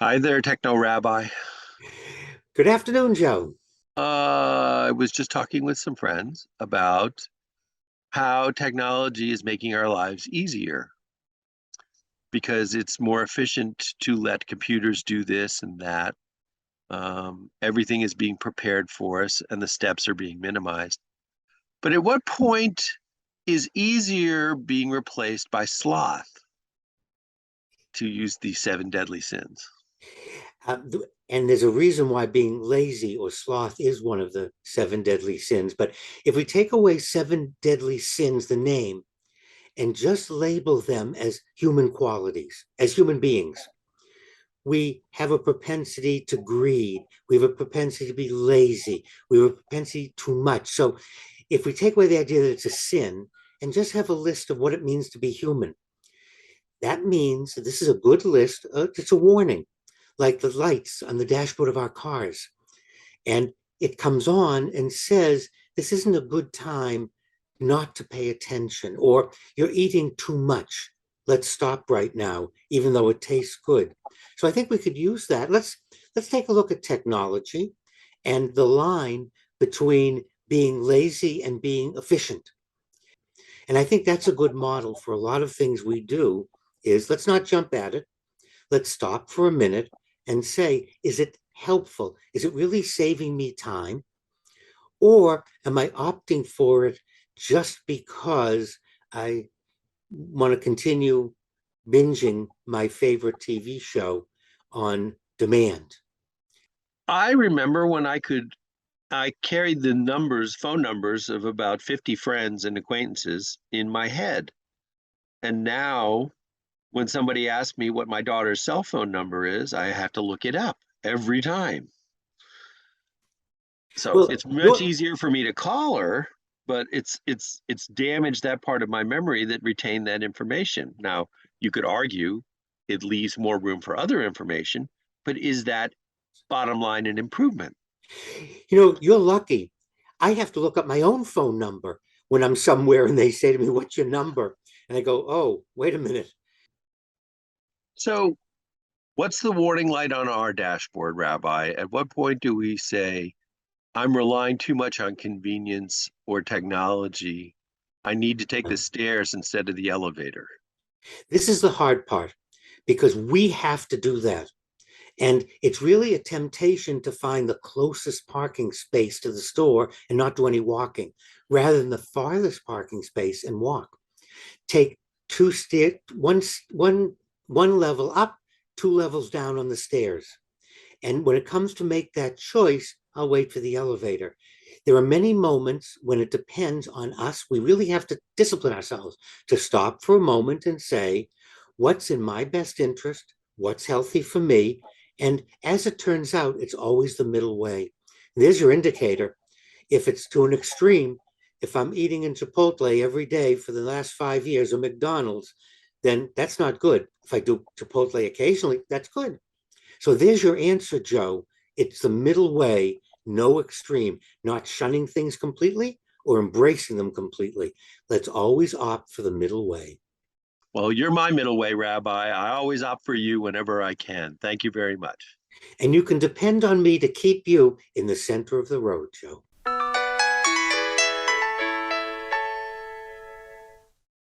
Hi there, Techno Rabbi. Good afternoon, Joe. I was just talking with some friends about how technology is making our lives easier because it's more efficient to let computers do this and that. Everything is being prepared for us and the steps are being minimized. But at what point is easier being replaced by sloth, to use the seven deadly sins? And there's a reason why being lazy or sloth is one of the seven deadly sins. But if we take away seven deadly sins, the name, and just label them as human qualities, as human beings, we have a propensity to greed. We have a propensity to be lazy. We have a propensity too much. So if we take away the idea that it's a sin and just have a list of what it means to be human, that means that this is a good list. It's a warning, like the lights on the dashboard of our cars. And it comes on and says, this isn't a good time not to pay attention, or you're eating too much. Let's stop right now, even though it tastes good. So I think we could use that. Let's take a look at technology and the line between being lazy and being efficient. And I think that's a good model for a lot of things we do is let's not jump at it. Let's stop for a minute and say, is it helpful? Is it really saving me time? Or am I opting for it just because I want to continue binging my favorite TV show on demand? I remember when I carried the phone numbers of about 50 friends and acquaintances in my head. And now, when somebody asks me what my daughter's cell phone number is, I have to look it up every time. So Well, it's much you're, easier for me to call her, but it's damaged that part of my memory that retained that information. Now, you could argue it leaves more room for other information, but is that bottom line an improvement? you're lucky. I have to look up my own phone number when I'm somewhere and they say to me, "What's your number?" And I go, "Oh, wait a minute." So, what's the warning light on our dashboard, Rabbi? At what point do we say, I'm relying too much on convenience or technology? I need to take the stairs instead of the elevator. This is the hard part because we have to do that. And it's really a temptation to find the closest parking space to the store and not do any walking, rather than the farthest parking space and walk. Take two stairs, one level up, two levels down on the stairs. And when it comes to make that choice, I'll wait for the elevator. There are many moments when it depends on us. We really have to discipline ourselves to stop for a moment and say, what's in my best interest? What's healthy for me? And as it turns out, it's always the middle way. There's your indicator. If it's to an extreme, if I'm eating in Chipotle every day for the last 5 years or McDonald's, then that's not good. If I do Chipotle occasionally, that's good. So there's your answer, Joe. It's the middle way, no extreme, not shunning things completely or embracing them completely. Let's always opt for the middle way. Well, you're my middle way, Rabbi. I always opt for you whenever I can. Thank you very much. And you can depend on me to keep you in the center of the road, Joe.